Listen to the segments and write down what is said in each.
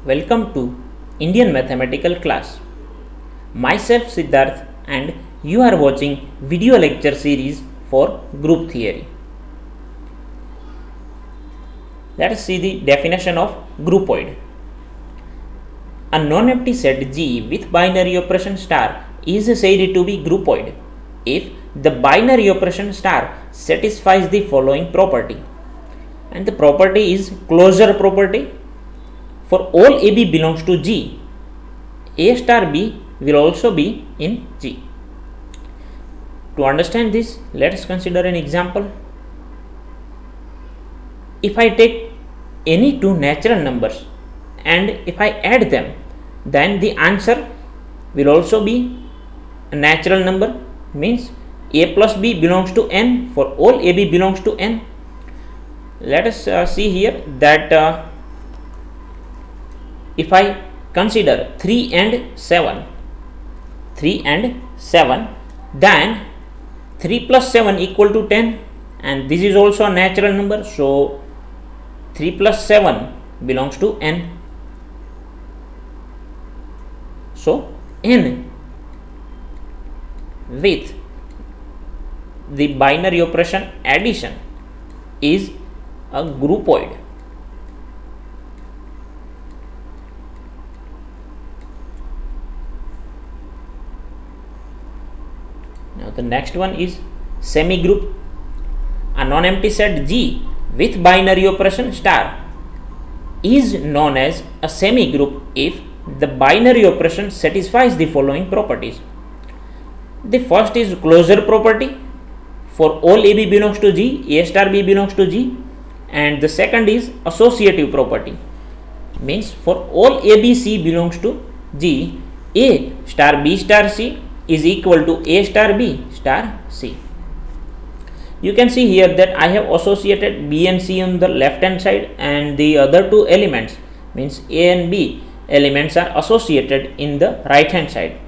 Welcome to Indian Mathematical class. Myself Siddharth and you are watching video lecture series for group theory. Let us see the definition of groupoid. A non-empty set G with binary operation star is said to be groupoid if the binary operation star satisfies the following property, and the property is closure property. For all AB belongs to G, A star B will also be in G. To understand this, let us consider an example. If I take any two natural numbers and if I add them, then the answer will also be a natural number, means A plus B belongs to N for all AB belongs to N. Let us see here that if I consider 3 and 7, then 3 plus 7 equal to 10, and this is also a natural number, so 3 plus 7 belongs to N. So N with the binary operation addition is a groupoid. Now the next one is semi-group. A non-empty set G with binary operation star is known as a semi-group if the binary operation satisfies the following properties. The first is closure property. For all AB belongs to G, A star B belongs to G, and the second is associative property, means for all ABC belongs to G, A star B star C is equal to A star B star C. You can see here that I have associated B and C on the left hand side, and the other two elements, means A and B elements, are associated in the right hand side.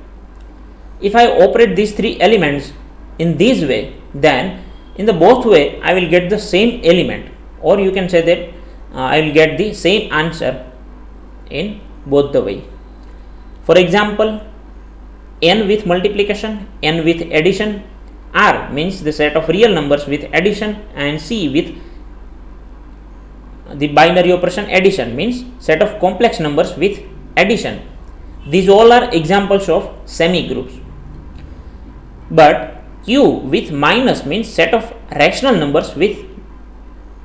If I operate these three elements in this way, then in the both way I will get the same element, or you can say that I will get the same answer in both the way. For example, N with multiplication, N with addition, R means the set of real numbers with addition, and C with the binary operation addition, means set of complex numbers with addition. These all are examples of semi-groups. But Q with minus means set of rational numbers with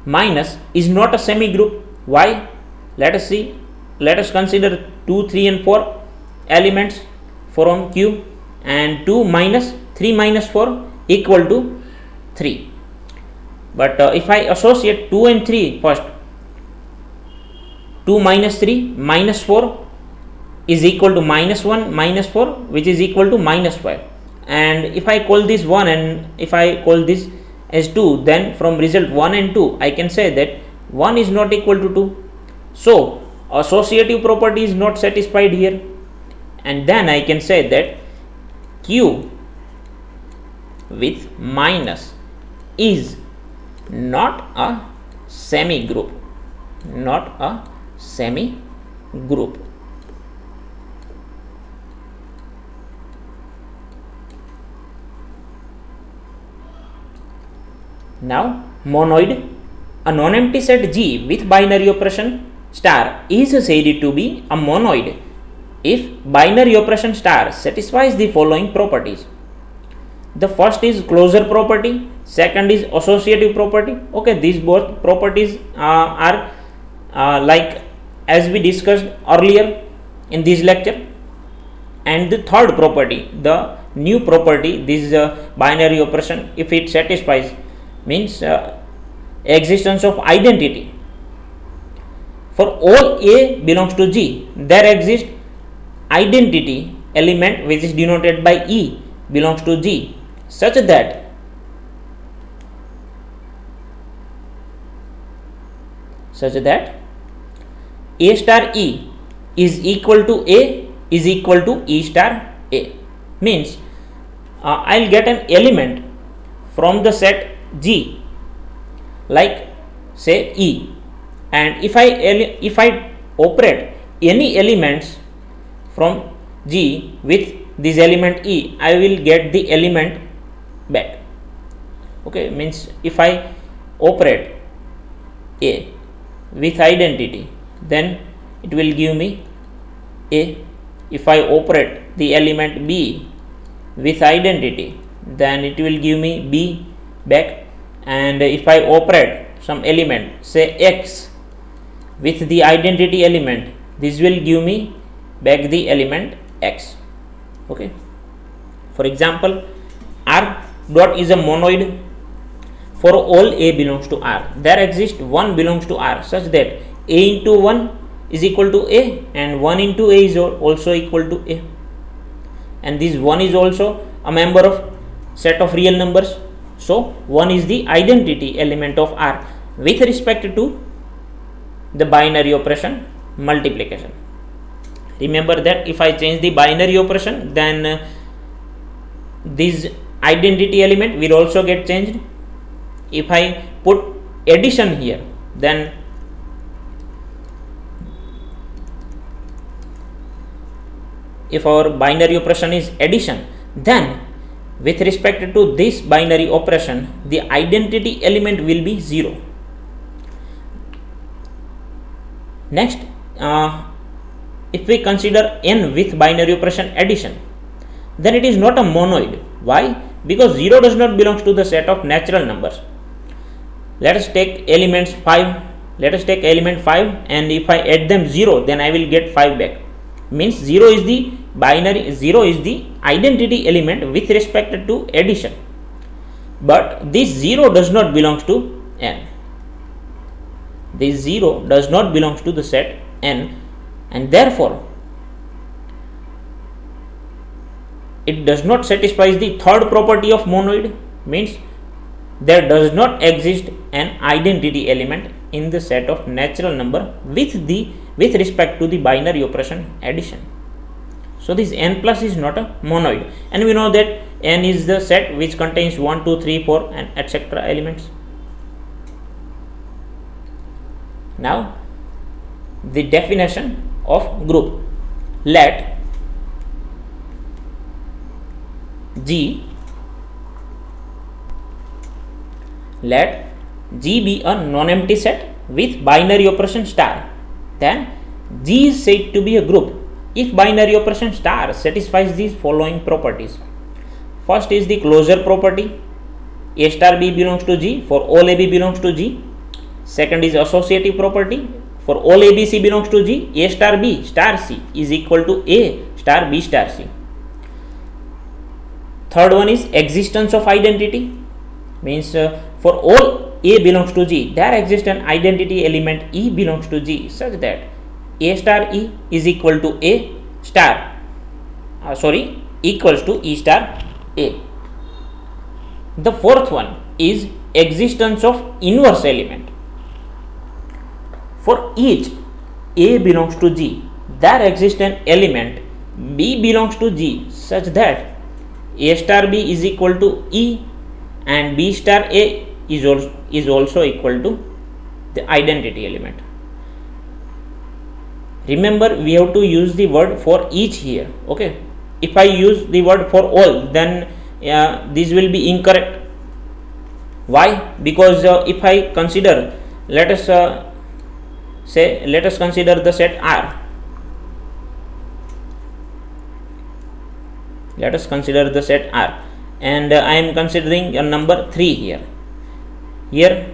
minus is not a semi-group. Why? Let us see. Let us consider 2, 3 and 4 elements from Q, and 2 minus 3 minus 4 equal to 3. But if I associate 2 and 3 first, 2 minus 3 minus 4 is equal to minus 1 minus 4, which is equal to minus 5. And if I call this 1 and if I call this as 2, then from result 1 and 2 I can say that 1 is not equal to 2. So associative property is not satisfied here, and then I can say that Q with minus is not a semi-group, not a semi-group. Now monoid. A non-empty set G with binary operation star is said to be a monoid if binary operation star satisfies the following properties. The first is closure property, second is associative property. Okay, these both properties are like as we discussed earlier in this lecture. And the third property, the new property, this binary operation, if it satisfies, means existence of identity. For all A belongs to G, there exists identity element which is denoted by E belongs to G, such that A star E is equal to A is equal to E star A, means I will get an element from the set G, like say E, and if I operate any elements from G with this element E, I will get the element back. Okay, means if I operate A with identity, then it will give me A. If I operate the element B with identity, then it will give me B back. And if I operate some element, say X, with the identity element, this will give me back the element X. Okay, for example, R dot is a monoid. For all A belongs to R, there exists 1 belongs to R, such that A into 1 is equal to A and 1 into A is also equal to A, and this 1 is also a member of set of real numbers. So 1 is the identity element of R with respect to the binary operation multiplication. Remember that if I change the binary operation, then this identity element will also get changed. If I put addition here, then if our binary operation is addition, then with respect to this binary operation, the identity element will be 0. Next, if we consider n with binary operation addition, then it is not a monoid. Why? Because 0 does not belong to the set of natural numbers. Let us take elements 5. Let us take element 5, and if I add them 0, then I will get 5 back. Means 0 is the binary, 0 is the identity element with respect to addition. But this 0 does not belong to n. This 0 does not belong to the set n, and therefore it does not satisfy the third property of monoid. Means there does not exist an identity element in the set of natural number with respect to the binary operation addition. So this n plus is not a monoid, and we know that n is the set which contains 1, 2, 3, 4 and etc. elements. Now the definition of group. Let G be a non-empty set with binary operation star, then G is said to be a group if binary operation star satisfies these following properties. First is the closure property. A star B belongs to G for all AB belongs to G. Second is associative property. For all ABC belongs to G, A star B star C is equal to A star B star C. Third one is existence of identity. Means for all A belongs to G, there exists an identity element E belongs to G such that A star E is equal to A star equals to E star A. The fourth one is existence of inverse element. For each A belongs to G, there exists an element B belongs to G such that A star B is equal to E and B star A is also equal to the identity element. Remember, we have to use the word for each here. Okay, if I use the word for all, then this will be incorrect. Why? Because if I consider, let us consider the set R. Let us consider the set R, and I am considering a number 3 here. Here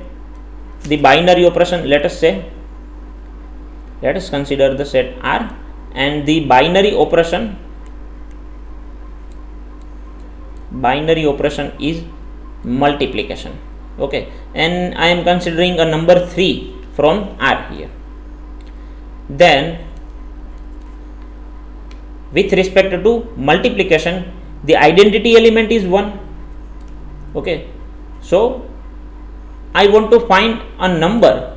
the binary operation, let us consider the set R, and the binary operation is multiplication. Okay, and I am considering a number 3 from R here. Then with respect to multiplication, the identity element is 1. Okay, so I want to find a number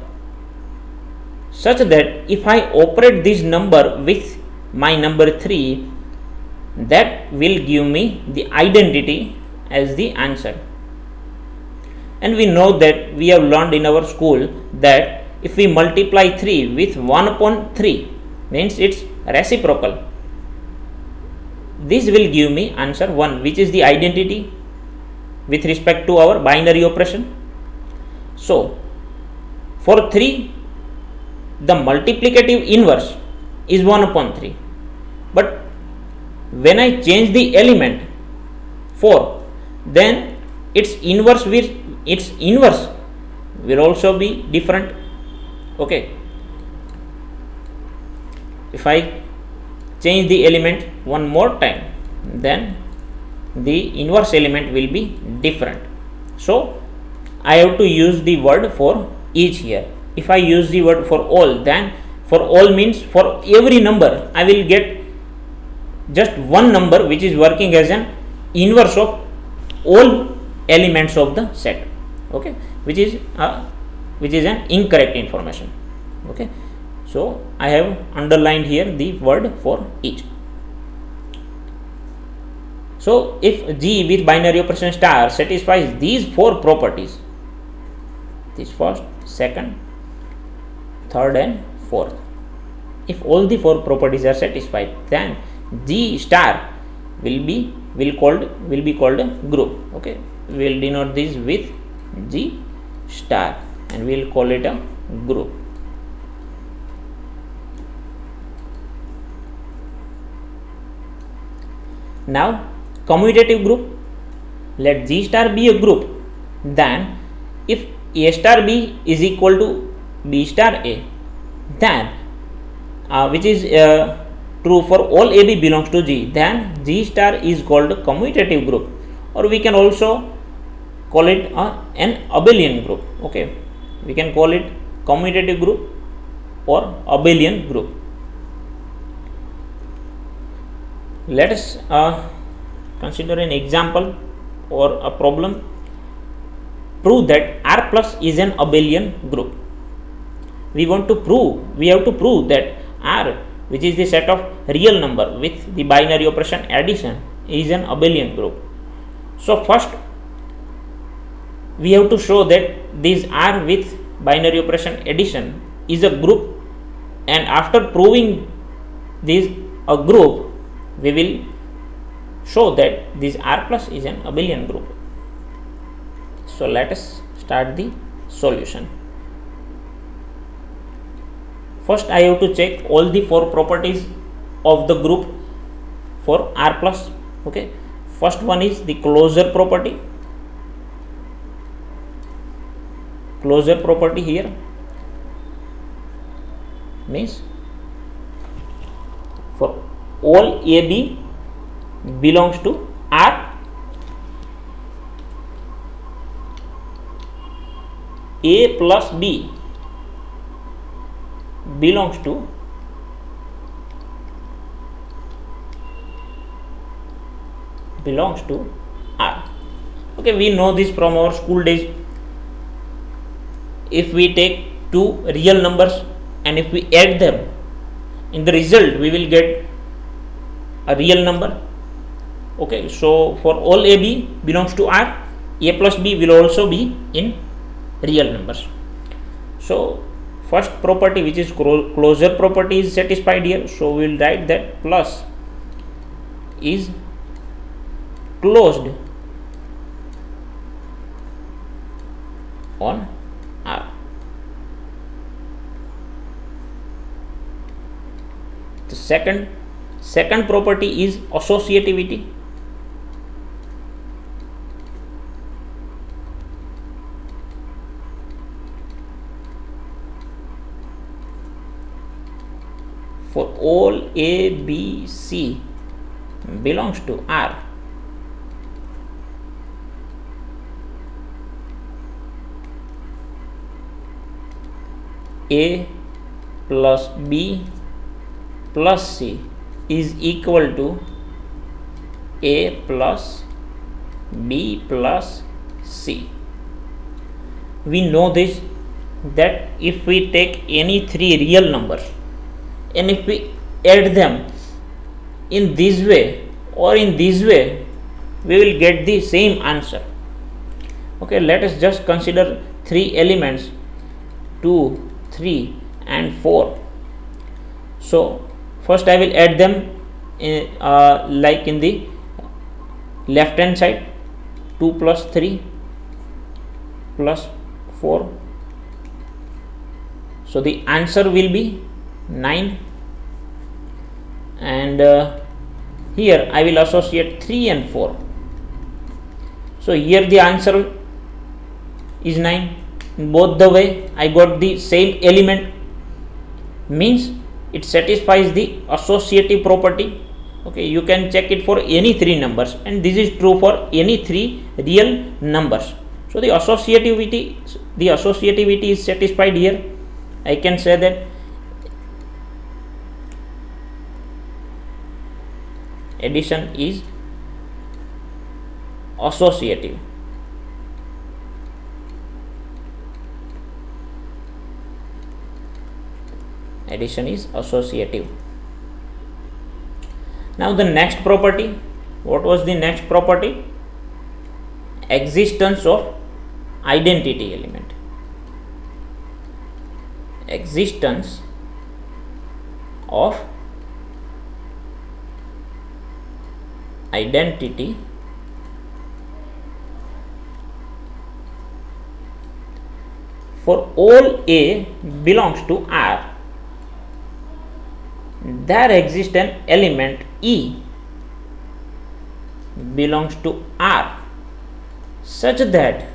such that if I operate this number with my number 3, that will give me the identity as the answer. And we know that we have learned in our school that if we multiply 3 with 1 upon 3, means it's reciprocal. This will give me answer 1, which is the identity with respect to our binary operation. So for 3, the multiplicative inverse is 1 upon 3, but when I change the element 4, then its inverse will also be different. Okay, if I change the element one more time, then the inverse element will be different. So I have to use the word for each here. If I use the word for all, then for all means for every number I will get just one number which is working as an inverse of all elements of the set. Okay, which is an incorrect information. Okay, so I have underlined here the word for each. So if G with binary operation star satisfies these 4 properties, this first, second, third and fourth, if all the 4 properties are satisfied, then G star will be called a group. Okay, we will denote this with G star and we will call it a group. Now commutative group, let G star be a group, then if A star B is equal to B star A, then which is true for all AB belongs to G, then G star is called a commutative group, or we can also call it an abelian group. Okay, we can call it commutative group or abelian group. Let us consider an example or a problem. Prove that R plus is an abelian group. We have to prove that R, which is the set of real number with the binary operation addition, is an abelian group. So first we have to show that this R with binary operation addition is a group, and after proving this a group, we will show that this R plus is an abelian group. So let us start the solution. First I have to check all the 4 properties of the group for R plus. Okay, first one is the closure property. Closure property here means for all AB belongs to R, A plus B belongs to R. Okay, we know this from our school days. If we take 2 real numbers and if we add them, in the result we will get a real number. Okay, so for all AB belongs to R, A plus B will also be in real numbers. So first property, which is closure property, is satisfied here. So we will write that plus is closed on R. The second property is associativity. For all A, B, C belongs to R, A plus B plus C is equal to A plus B plus C. We know this, that if we take any 3 real numbers and if we add them in this way or in this way, we will get the same answer. Okay, let us just consider 3 elements, 2, 3 and 4. So first I will add them like in the left hand side. 2 plus 3 plus 4, so the answer will be 9, and here I will associate 3 and 4. So here the answer is 9. In both the way I got the same element, means it satisfies the associative property. Okay, you can check it for any 3 numbers, and this is true for any 3 real numbers. So the associativity is satisfied here. I can say that addition is associative. Addition is associative. Now the next property, what was the next property? Existence of identity element. Existence of identity for all A belongs to R, there exists an element E belongs to R such that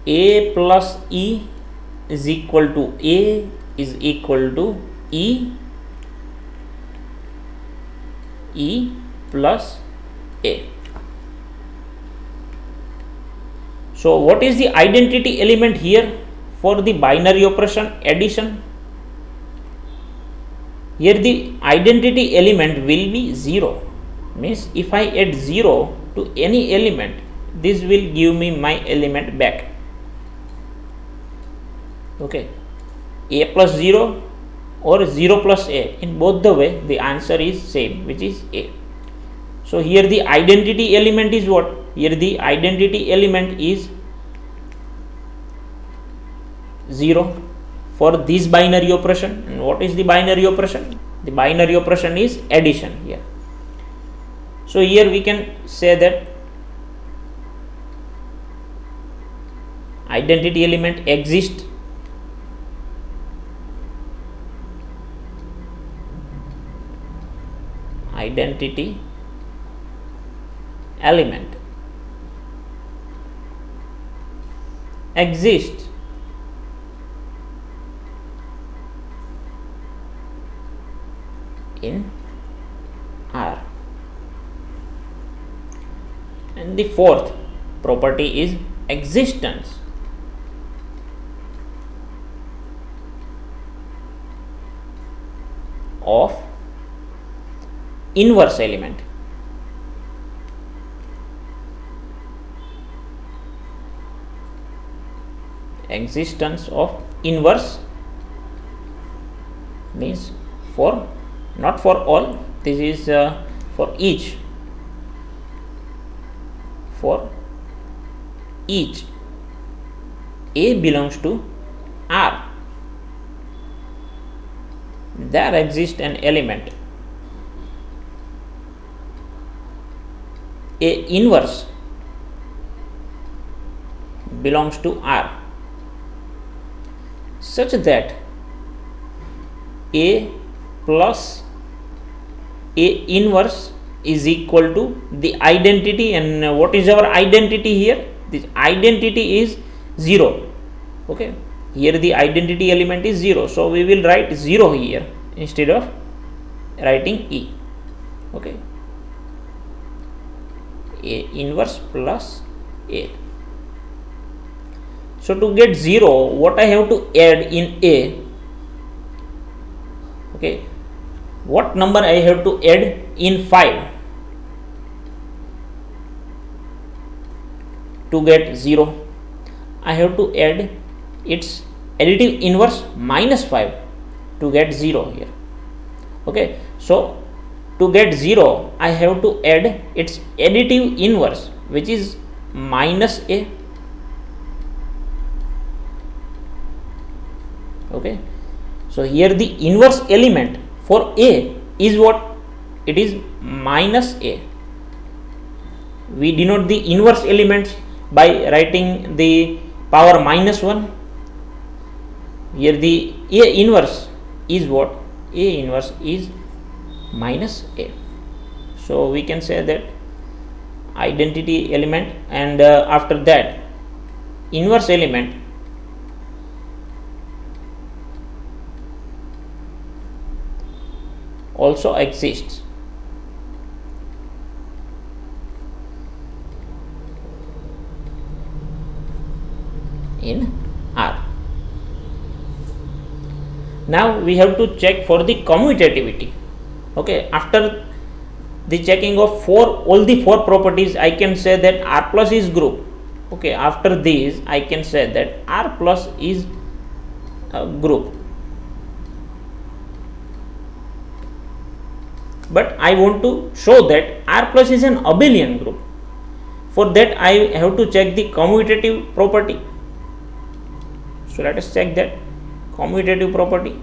A plus E is equal to A is equal to E plus A. So what is the identity element here for the binary operation addition? Here the identity element will be 0, means if I add 0 to any element, this will give me my element back. Okay, A plus 0 or 0 plus A, in both the way the answer is same, which is A. So here the identity element is what? Here the identity element is 0 for this binary operation. And what is the binary operation? The binary operation is addition here. So here we can say that identity element exists identity element exists in R. And the fourth property is existence of inverse element. Existence of inverse means for, not for all, this is for each. For each A belongs to R, there exists an element A inverse belongs to R such that A plus A inverse is equal to the identity. And what is our identity here? This identity is 0. Okay, here the identity element is 0, so we will write 0 here instead of writing E. Okay, A inverse plus A. So to get 0, what I have to add in A? Okay, what number I have to add in 5 to get 0? I have to add its additive inverse minus 5 to get 0 here. Okay, so to get 0, I have to add its additive inverse, which is minus A. Okay, So here the inverse element for A is what? It is minus A. We denote the inverse elements by writing the power minus 1. Here the A inverse is what? A inverse is minus A. So we can say that identity element, and after that inverse element also exists. In R. Now we have to check for the commutativity. Okay, after the checking of all the four properties, I can say that R plus is group. Okay, after this I can say that R plus is a group. But I want to show that R plus is an abelian group. For that I have to check the commutative property. So let us check that commutative property.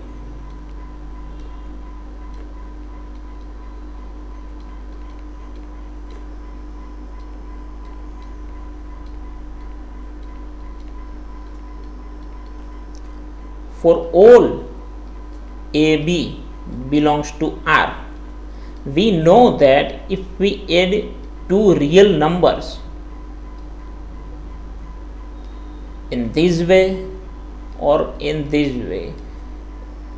For all AB belongs to R, we know that if we add two real numbers in this way or in this way,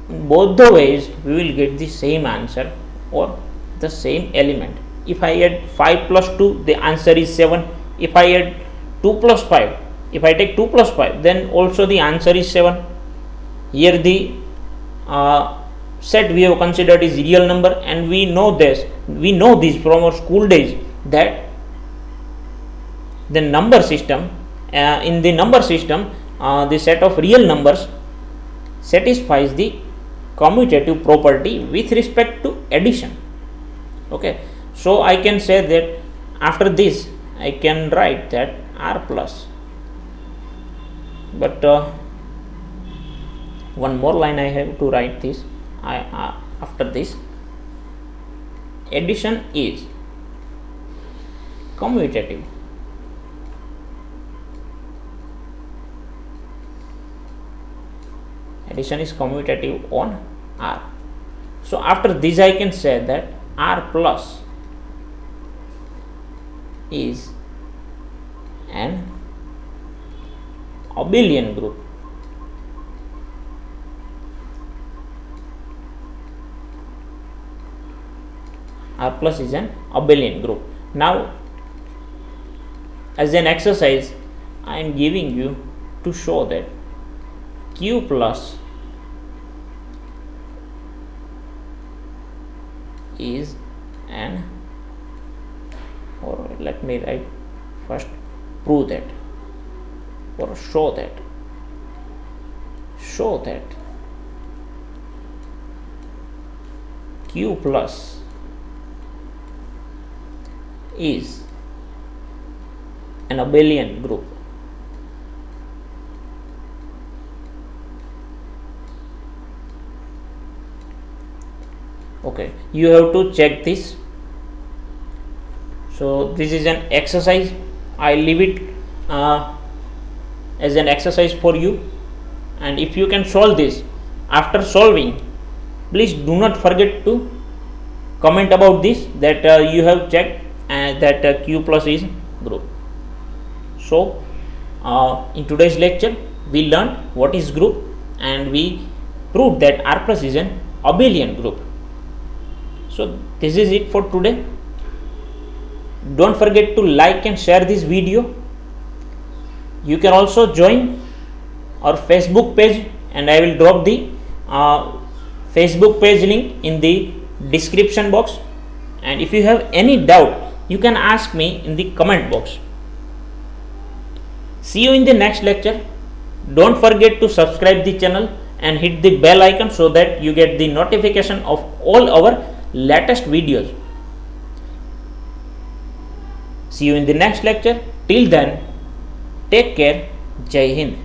in both the ways we will get the same answer or the same element. If I add 5 plus 2, the answer is 7. If I add 2 plus 5, if I take 2 plus 5, then also the answer is 7. Here the set we have considered is real number, and we know this from our school days that the number system, in the number system, the set of real numbers satisfies the commutative property with respect to addition. Okay, so I can say that after this I can write that R plus, but one more line I have to write this. After this, addition is commutative. Addition is commutative on R. So after this I can say that R plus is an abelian group. R plus is an abelian group. Now as an exercise I am giving you to show that Q plus is an, or let me write first, prove that or show that Q plus is an abelian group. Okay, you have to check this. So this is an exercise. I leave it as an exercise for you, and if you can solve this, after solving, please do not forget to comment about this, that you have checked that Q plus is group. So in today's lecture we learned what is group, and we proved that R plus is an abelian group. So this is it for today. Don't forget to like and share this video. You can also join our Facebook page, and I will drop the Facebook page link in the description box. And if you have any doubt, you can ask me in the comment box. See you in the next lecture. Don't forget to subscribe the channel and hit the bell icon so that you get the notification of all our latest videos. See you in the next lecture. Till then, take care. Jai Hind.